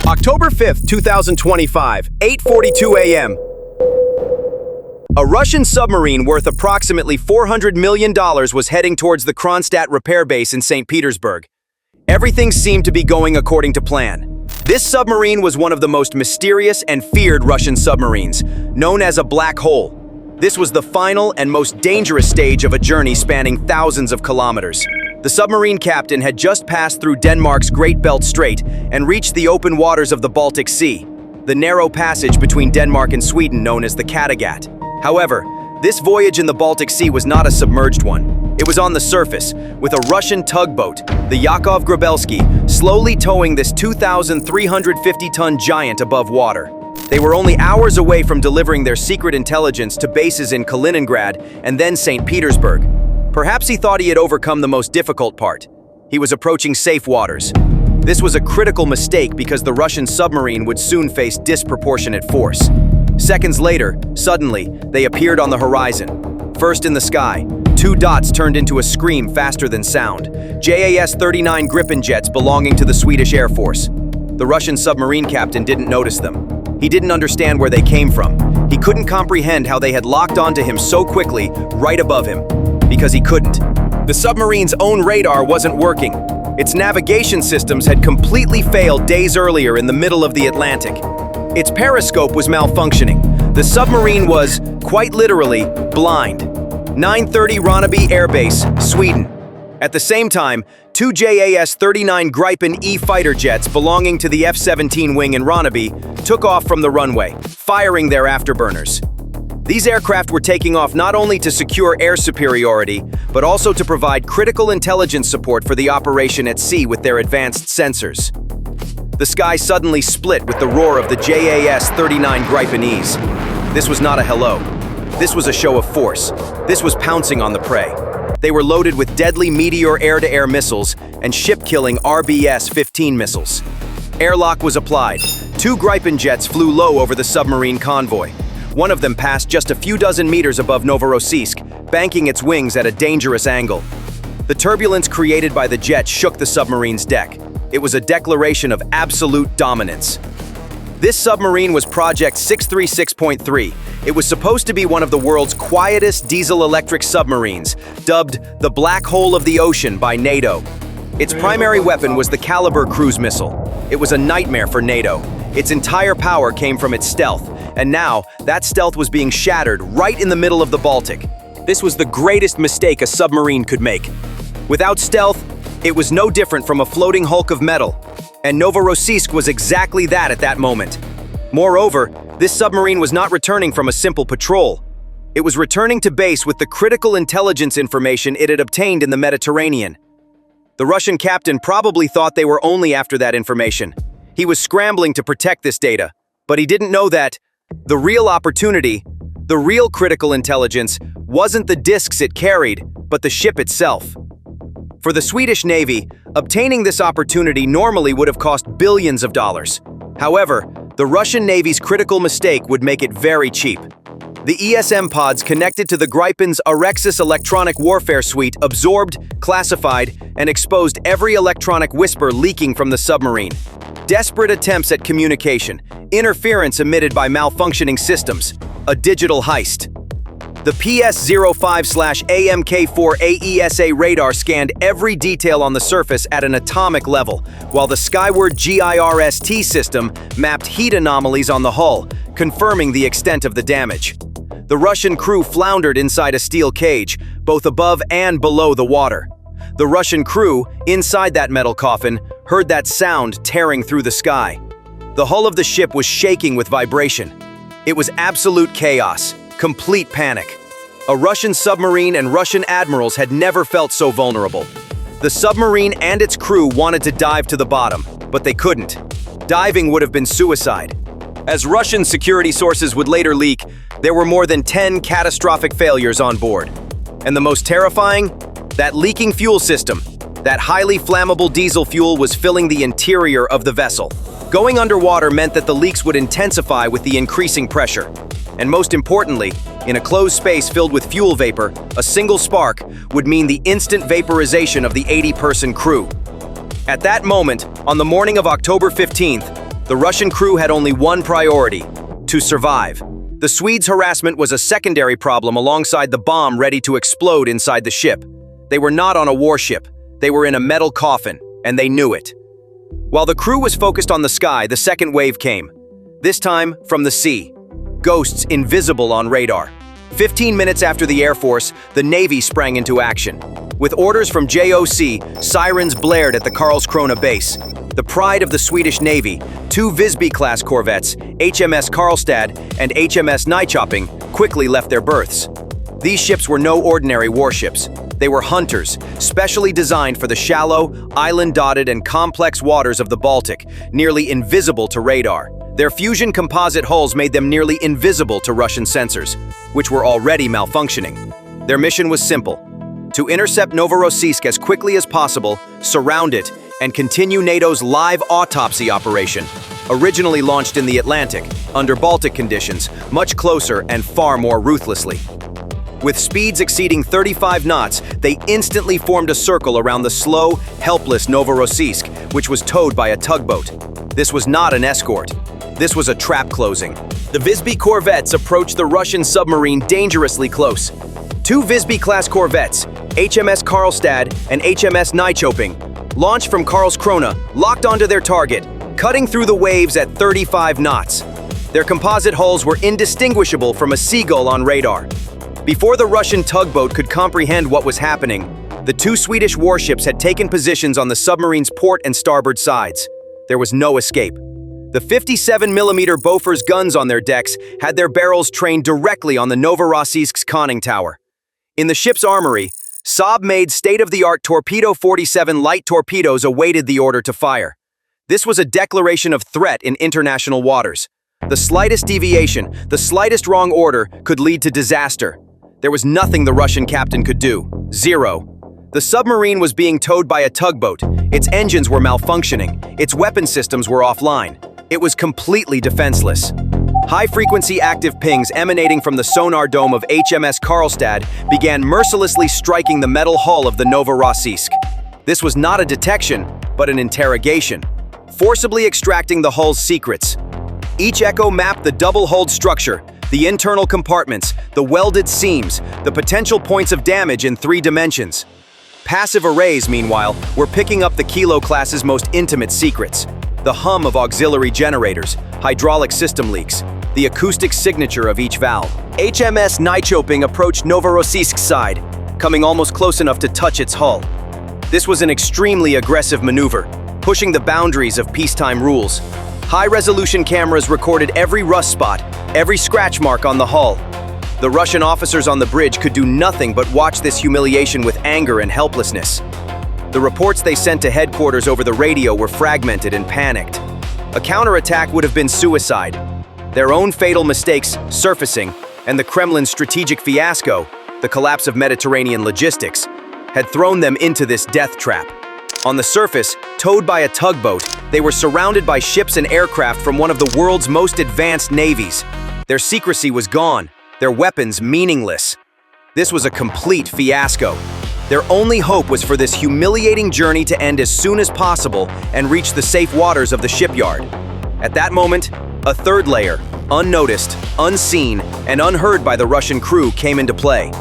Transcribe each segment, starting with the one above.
October 5th, 2025, 8:42 a.m. A Russian submarine worth approximately $400 million was heading towards the Kronstadt repair base in St. Petersburg. Everything seemed to be going according to plan. This submarine was one of the most mysterious and feared Russian submarines, known as a black hole. This was the final and most dangerous stage of a journey spanning thousands of kilometers. The submarine captain had just passed through Denmark's Great Belt Strait and reached the open waters of the Baltic Sea, the narrow passage between Denmark and Sweden known as the Kattegat. However, this voyage in the Baltic Sea was not a submerged one. It was on the surface, with a Russian tugboat, the Yakov Grabelsky, slowly towing this 2,350-ton giant above water. They were only hours away from delivering their secret intelligence to bases in Kaliningrad and then St. Petersburg. Perhaps he thought he had overcome the most difficult part. He was approaching safe waters. This was a critical mistake because the Russian submarine would soon face disproportionate force. Seconds later, suddenly, they appeared on the horizon. First in the sky, two dots turned into a scream faster than sound. JAS-39 Gripen jets belonging to the Swedish Air Force. The Russian submarine captain didn't notice them. He didn't understand where they came from. He couldn't comprehend how they had locked onto him so quickly, right above him. Because he couldn't. The submarine's own radar wasn't working. Its navigation systems had completely failed days earlier in the middle of the Atlantic. Its periscope was malfunctioning. The submarine was, quite literally, blind. 930 Ronneby Air Base, Sweden. At the same time, two JAS-39 Gripen E fighter jets belonging to the F-17 wing in Ronneby took off from the runway, firing their afterburners. These aircraft were taking off not only to secure air superiority, but also to provide critical intelligence support for the operation at sea with their advanced sensors. The sky suddenly split with the roar of the JAS-39 Gripen Es. This was not a hello. This was a show of force. This was pouncing on the prey. They were loaded with deadly Meteor air-to-air missiles and ship-killing RBS-15 missiles. Airlock was applied. Two Gripen jets flew low over the submarine convoy. One of them passed just a few dozen meters above Novorossiysk, banking its wings at a dangerous angle. The turbulence created by the jet shook the submarine's deck. It was a declaration of absolute dominance. This submarine was Project 636.3. It was supposed to be one of the world's quietest diesel-electric submarines, dubbed the Black Hole of the Ocean by NATO. Its primary weapon was the Caliber cruise missile. It was a nightmare for NATO. Its entire power came from its stealth, and now that stealth was being shattered right in the middle of the Baltic. This was the greatest mistake a submarine could make. Without stealth, it was no different from a floating hulk of metal, and Novorossiysk was exactly that at that moment. Moreover, this submarine was not returning from a simple patrol. It was returning to base with the critical intelligence information it had obtained in the Mediterranean. The Russian captain probably thought they were only after that information. He was scrambling to protect this data, but he didn't know that the real opportunity, the real critical intelligence, wasn't the disks it carried, but the ship itself. For the Swedish Navy, obtaining this opportunity normally would have cost billions of dollars. However, the Russian Navy's critical mistake would make it very cheap. The ESM pods connected to the Gripen's Arexis electronic warfare suite absorbed, classified, and exposed every electronic whisper leaking from the submarine. Desperate attempts at communication, interference emitted by malfunctioning systems, a digital heist. The PS-05/AMK-4 AESA radar scanned every detail on the surface at an atomic level, while the Skyward GIRST system mapped heat anomalies on the hull, confirming the extent of the damage. The Russian crew floundered inside a steel cage, both above and below the water. The Russian crew, inside that metal coffin, heard that sound tearing through the sky. The hull of the ship was shaking with vibration. It was absolute chaos, complete panic. A Russian submarine and Russian admirals had never felt so vulnerable. The submarine and its crew wanted to dive to the bottom, but they couldn't. Diving would have been suicide. As Russian security sources would later leak, there were more than 10 catastrophic failures on board. And the most terrifying? That leaking fuel system. That highly flammable diesel fuel was filling the interior of the vessel. Going underwater meant that the leaks would intensify with the increasing pressure. And most importantly, in a closed space filled with fuel vapor, a single spark would mean the instant vaporization of the 80-person crew. At that moment, on the morning of October 15th, the Russian crew had only one priority: to survive. The Swedes' harassment was a secondary problem alongside the bomb ready to explode inside the ship. They were not on a warship. They were in a metal coffin, and they knew it. While the crew was focused on the sky, the second wave came. This time, from the sea. Ghosts invisible on radar. 15 minutes after the Air Force, the Navy sprang into action. With orders from JOC, sirens blared at the Karlskrona base. The pride of the Swedish Navy, two Visby-class corvettes, HMS Karlstad and HMS Nyköping, quickly left their berths. These ships were no ordinary warships. They were hunters, specially designed for the shallow, island-dotted and complex waters of the Baltic, nearly invisible to radar. Their fusion composite hulls made them nearly invisible to Russian sensors, which were already malfunctioning. Their mission was simple: to intercept Novorossiysk as quickly as possible, surround it, and continue NATO's live autopsy operation, originally launched in the Atlantic, under Baltic conditions, much closer and far more ruthlessly. With speeds exceeding 35 knots, they instantly formed a circle around the slow, helpless Novorossiysk, which was towed by a tugboat. This was not an escort. This was a trap closing. The Visby corvettes approached the Russian submarine dangerously close. Two Visby-class corvettes, HMS Karlstad and HMS Nyköping, launched from Karlskrona, locked onto their target, cutting through the waves at 35 knots. Their composite hulls were indistinguishable from a seagull on radar. Before the Russian tugboat could comprehend what was happening, the two Swedish warships had taken positions on the submarine's port and starboard sides. There was no escape. The 57mm Bofors guns on their decks had their barrels trained directly on the Novorossiysk's conning tower. In the ship's armory, Saab-made state-of-the-art Torpedo 47 light torpedoes awaited the order to fire. This was a declaration of threat in international waters. The slightest deviation, the slightest wrong order could lead to disaster. There was nothing the Russian captain could do. Zero. The submarine was being towed by a tugboat. Its engines were malfunctioning. Its weapon systems were offline. It was completely defenseless. High-frequency active pings emanating from the sonar dome of HMS Karlstad began mercilessly striking the metal hull of the Novorossiysk. This was not a detection, but an interrogation, forcibly extracting the hull's secrets. Each echo mapped the double-hulled structure, the internal compartments, the welded seams, the potential points of damage in 3 dimensions. Passive arrays, meanwhile, were picking up the Kilo class's most intimate secrets: the hum of auxiliary generators, hydraulic system leaks, the acoustic signature of each valve. HMS Nyköping approached Novorossiysk's side, coming almost close enough to touch its hull. This was an extremely aggressive maneuver, pushing the boundaries of peacetime rules. High-resolution cameras recorded every rust spot, every scratch mark on the hull. The Russian officers on the bridge could do nothing but watch this humiliation with anger and helplessness. The reports they sent to headquarters over the radio were fragmented and panicked. A counterattack would have been suicide. Their own fatal mistakes surfacing, and the Kremlin's strategic fiasco, the collapse of Mediterranean logistics, had thrown them into this death trap. On the surface, towed by a tugboat, they were surrounded by ships and aircraft from one of the world's most advanced navies. Their secrecy was gone, their weapons meaningless. This was a complete fiasco. Their only hope was for this humiliating journey to end as soon as possible and reach the safe waters of the shipyard. At that moment, a third layer, unnoticed, unseen, and unheard by the Russian crew, came into play.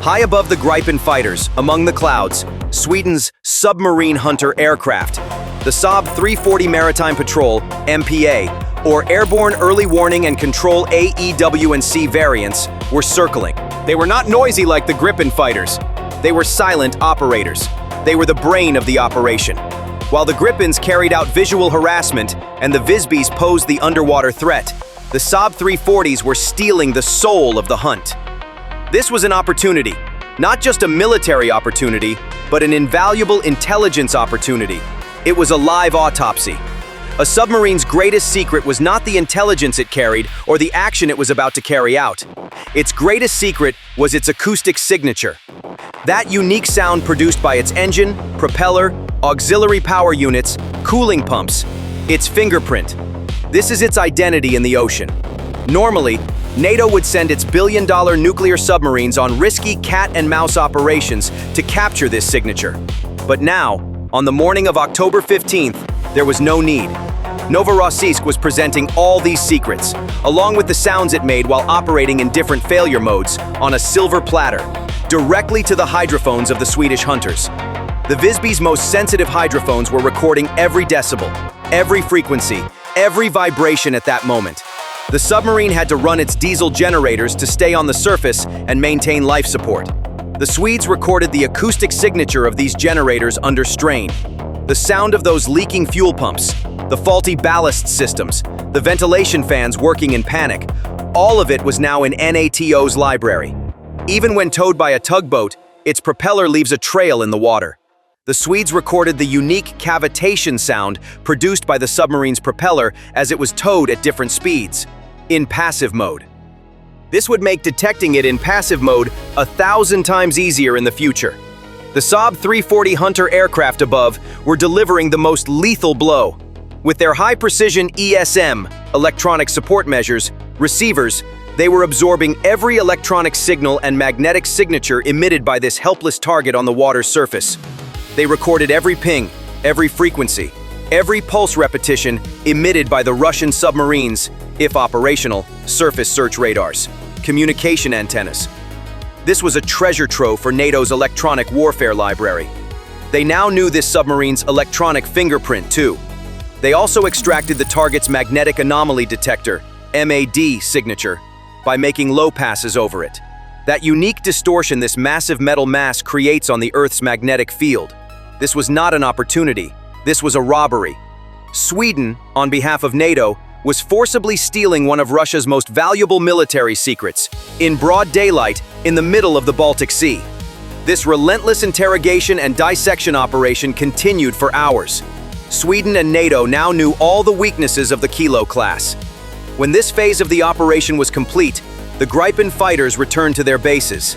High above the Gripen fighters, among the clouds, Sweden's submarine hunter aircraft, the Saab 340 Maritime Patrol, MPA, or Airborne Early Warning and Control AEW&C variants, were circling. They were not noisy like the Gripen fighters. They were silent operators. They were the brain of the operation. While the Gripens carried out visual harassment and the Visbys posed the underwater threat, the Saab 340s were stealing the soul of the hunt. This was an opportunity, not just a military opportunity, but an invaluable intelligence opportunity. It was a live autopsy. A submarine's greatest secret was not the intelligence it carried or the action it was about to carry out. Its greatest secret was its acoustic signature. That unique sound produced by its engine, propeller, auxiliary power units, cooling pumps, its fingerprint. This is its identity in the ocean. Normally, NATO would send its billion-dollar nuclear submarines on risky cat-and-mouse operations to capture this signature. But now, On the morning of October 15th, there was no need. Novorossiysk was presenting all these secrets, along with the sounds it made while operating in different failure modes, on a silver platter, directly to the hydrophones of the Swedish hunters. The Visby's most sensitive hydrophones were recording every decibel, every frequency, every vibration at that moment. The submarine had to run its diesel generators to stay on the surface and maintain life support. The Swedes recorded the acoustic signature of these generators under strain. The sound of those leaking fuel pumps, the faulty ballast systems, the ventilation fans working in panic, all of it was now in NATO's library. Even when towed by a tugboat, its propeller leaves a trail in the water. The Swedes recorded the unique cavitation sound produced by the submarine's propeller as it was towed at different speeds, in passive mode. This would make detecting it in passive mode 1,000 times easier in the future. The Saab 340 Hunter aircraft above were delivering the most lethal blow. With their high-precision ESM, electronic support measures, receivers, they were absorbing every electronic signal and magnetic signature emitted by this helpless target on the water's surface. They recorded every ping, every frequency, every pulse repetition emitted by the Russian submarines, if operational, surface search radars, communication antennas. This was a treasure trove for NATO's electronic warfare library. They now knew this submarine's electronic fingerprint, too. They also extracted the target's magnetic anomaly detector, MAD, signature by making low passes over it. That unique distortion this massive metal mass creates on the Earth's magnetic field. This was not an opportunity. This was a robbery. Sweden, on behalf of NATO, was forcibly stealing one of Russia's most valuable military secrets, in broad daylight, in the middle of the Baltic Sea. This relentless interrogation and dissection operation continued for hours. Sweden and NATO now knew all the weaknesses of the Kilo class. When this phase of the operation was complete, the Gripen fighters returned to their bases.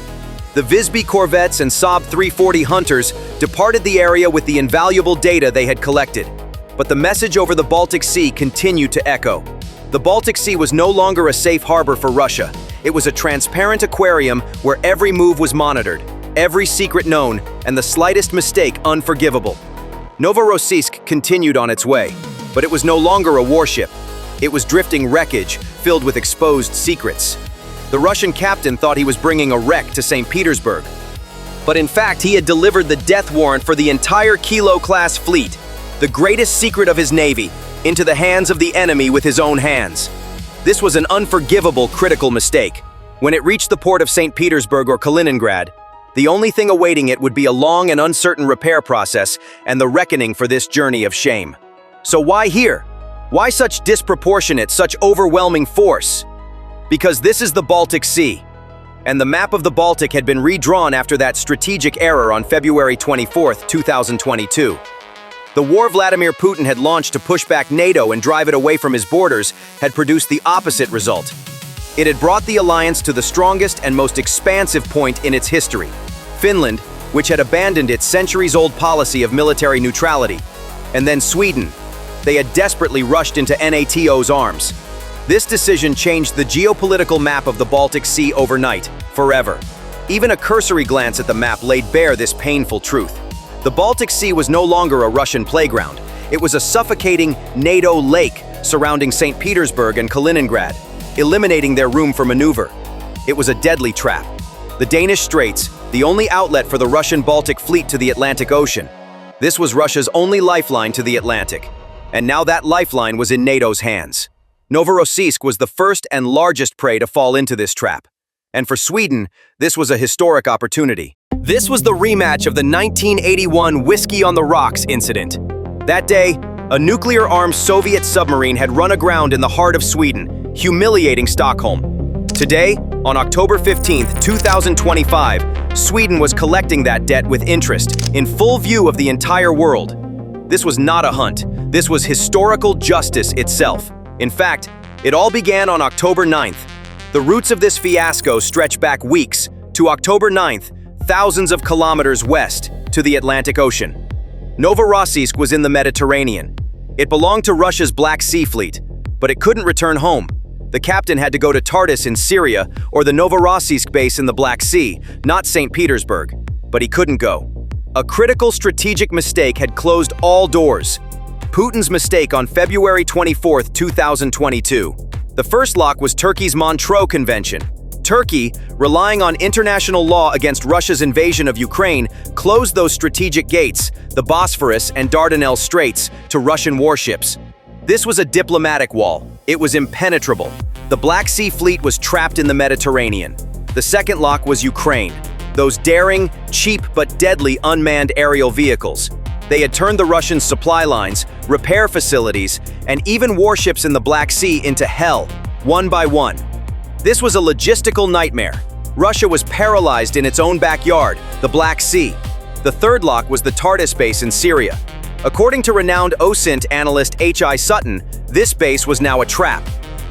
The Visby corvettes and Saab 340 Hunters departed the area with the invaluable data they had collected. But the message over the Baltic Sea continued to echo. The Baltic Sea was no longer a safe harbor for Russia. It was a transparent aquarium where every move was monitored, every secret known, and the slightest mistake unforgivable. Novorossiysk continued on its way, but it was no longer a warship. It was drifting wreckage filled with exposed secrets. The Russian captain thought he was bringing a wreck to St. Petersburg. But in fact, he had delivered the death warrant for the entire Kilo-class fleet, the greatest secret of his navy, into the hands of the enemy with his own hands. This was an unforgivable critical mistake. When it reached the port of St. Petersburg or Kaliningrad, the only thing awaiting it would be a long and uncertain repair process and the reckoning for this journey of shame. So why here? Why such disproportionate, such overwhelming force? Because this is the Baltic Sea, and the map of the Baltic had been redrawn after that strategic error on February 24, 2022. The war Vladimir Putin had launched to push back NATO and drive it away from his borders had produced the opposite result. It had brought the alliance to the strongest and most expansive point in its history. Finland, which had abandoned its centuries-old policy of military neutrality, and then Sweden. They had desperately rushed into NATO's arms. This decision changed the geopolitical map of the Baltic Sea overnight, forever. Even a cursory glance at the map laid bare this painful truth. The Baltic Sea was no longer a Russian playground. It was a suffocating NATO lake surrounding St. Petersburg and Kaliningrad, eliminating their room for maneuver. It was a deadly trap. The Danish Straits, the only outlet for the Russian Baltic fleet to the Atlantic Ocean. This was Russia's only lifeline to the Atlantic. And now that lifeline was in NATO's hands. Novorossiysk was the first and largest prey to fall into this trap. And for Sweden, this was a historic opportunity. This was the rematch of the 1981 Whiskey on the Rocks incident. That day, a nuclear-armed Soviet submarine had run aground in the heart of Sweden, humiliating Stockholm. Today, on October 15, 2025, Sweden was collecting that debt with interest, in full view of the entire world. This was not a hunt. This was historical justice itself. In fact, it all began on October 9th. The roots of this fiasco stretch back weeks to October 9th, thousands of kilometers west to the Atlantic Ocean. Novorossiysk was in the Mediterranean. It belonged to Russia's Black Sea Fleet, but it couldn't return home. The captain had to go to Tartus in Syria or the Novorossiysk base in the Black Sea, not St. Petersburg. But he couldn't go. A critical strategic mistake had closed all doors. Putin's mistake on February 24, 2022. The first lock was Turkey's Montreux Convention. Turkey, relying on international law against Russia's invasion of Ukraine, closed those strategic gates, the Bosphorus and Dardanelles Straits, to Russian warships. This was a diplomatic wall. It was impenetrable. The Black Sea Fleet was trapped in the Mediterranean. The second lock was Ukraine. Those daring, cheap but deadly unmanned aerial vehicles. They had turned the Russian supply lines, repair facilities, and even warships in the Black Sea into hell, one by one. This was a logistical nightmare. Russia was paralyzed in its own backyard, the Black Sea. The third lock was the Tartus base in Syria. According to renowned OSINT analyst H.I. Sutton, this base was now a trap.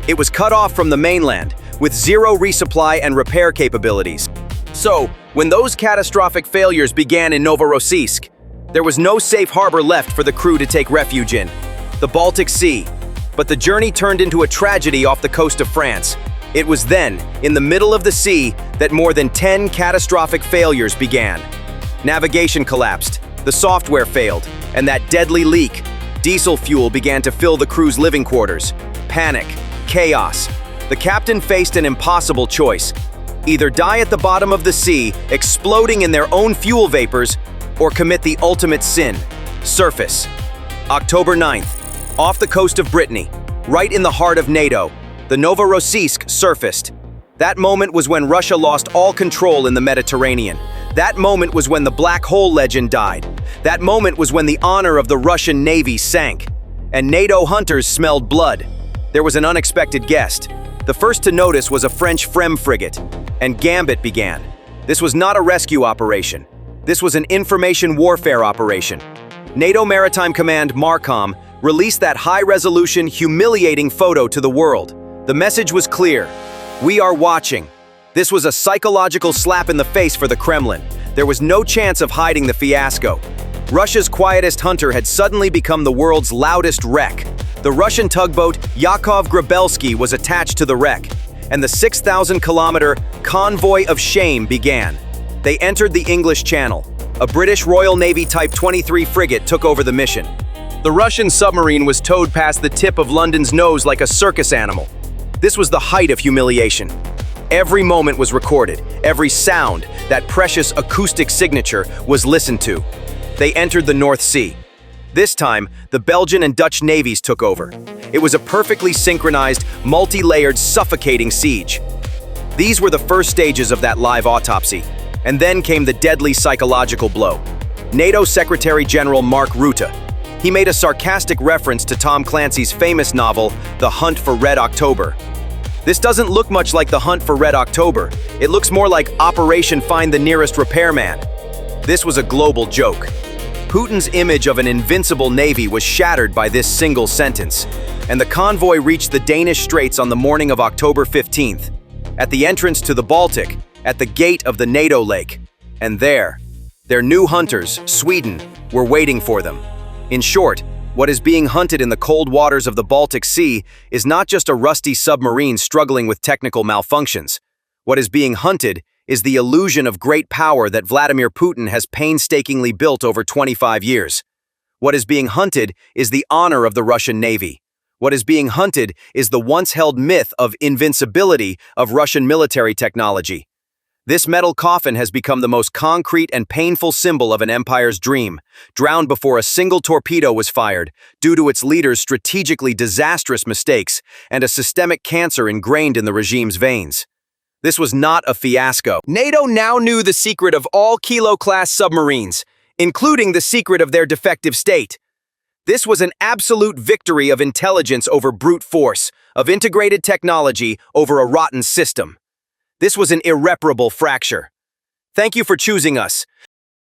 It was cut off from the mainland, with zero resupply and repair capabilities. So, when those catastrophic failures began in Novorossiysk, there was no safe harbor left for the crew to take refuge in, the Baltic Sea. But the journey turned into a tragedy off the coast of France. It was then, in the middle of the sea, that more than 10 catastrophic failures began. Navigation collapsed, the software failed, and that deadly leak, diesel fuel began to fill the crew's living quarters. Panic, chaos. The captain faced an impossible choice. Either die at the bottom of the sea, exploding in their own fuel vapors, or commit the ultimate sin, surface. October 9th, off the coast of Brittany, right in the heart of NATO, the Novorossiysk surfaced. That moment was when Russia lost all control in the Mediterranean. That moment was when the black hole legend died. That moment was when the honor of the Russian Navy sank. And NATO hunters smelled blood. There was an unexpected guest. The first to notice was a French Frem frigate, and Gambit began. This was not a rescue operation. This was an information warfare operation. NATO Maritime Command MARCOM released that high-resolution, humiliating photo to the world. The message was clear. We are watching. This was a psychological slap in the face for the Kremlin. There was no chance of hiding the fiasco. Russia's quietest hunter had suddenly become the world's loudest wreck. The Russian tugboat Yakov Grabelsky was attached to the wreck, and the 6,000-kilometer convoy of shame began. They entered the English Channel. A British Royal Navy Type 23 frigate took over the mission. The Russian submarine was towed past the tip of London's nose like a circus animal. This was the height of humiliation. Every moment was recorded. Every sound, that precious acoustic signature, was listened to. They entered the North Sea. This time, the Belgian and Dutch navies took over. It was a perfectly synchronized, multi-layered, suffocating siege. These were the first stages of that live autopsy. And then came the deadly psychological blow. NATO Secretary General Mark Rutte. He made a sarcastic reference to Tom Clancy's famous novel, The Hunt for Red October. This doesn't look much like The Hunt for Red October. It looks more like Operation Find the Nearest Repairman. This was a global joke. Putin's image of an invincible navy was shattered by this single sentence, and the convoy reached the Danish Straits on the morning of October 15th. At the entrance to the Baltic, at the gate of the NATO lake, and there, their new hunters, Sweden, were waiting for them. In short, what is being hunted in the cold waters of the Baltic Sea is not just a rusty submarine struggling with technical malfunctions. What is being hunted is the illusion of great power that Vladimir Putin has painstakingly built over 25 years. What is being hunted is the honor of the Russian Navy. What is being hunted is the once-held myth of invincibility of Russian military technology. This metal coffin has become the most concrete and painful symbol of an empire's dream, drowned before a single torpedo was fired, due to its leader's strategically disastrous mistakes and a systemic cancer ingrained in the regime's veins. This was not a fiasco. NATO now knew the secret of all Kilo-class submarines, including the secret of their defective state. This was an absolute victory of intelligence over brute force, of integrated technology over a rotten system. This was an irreparable fracture. Thank you for choosing us.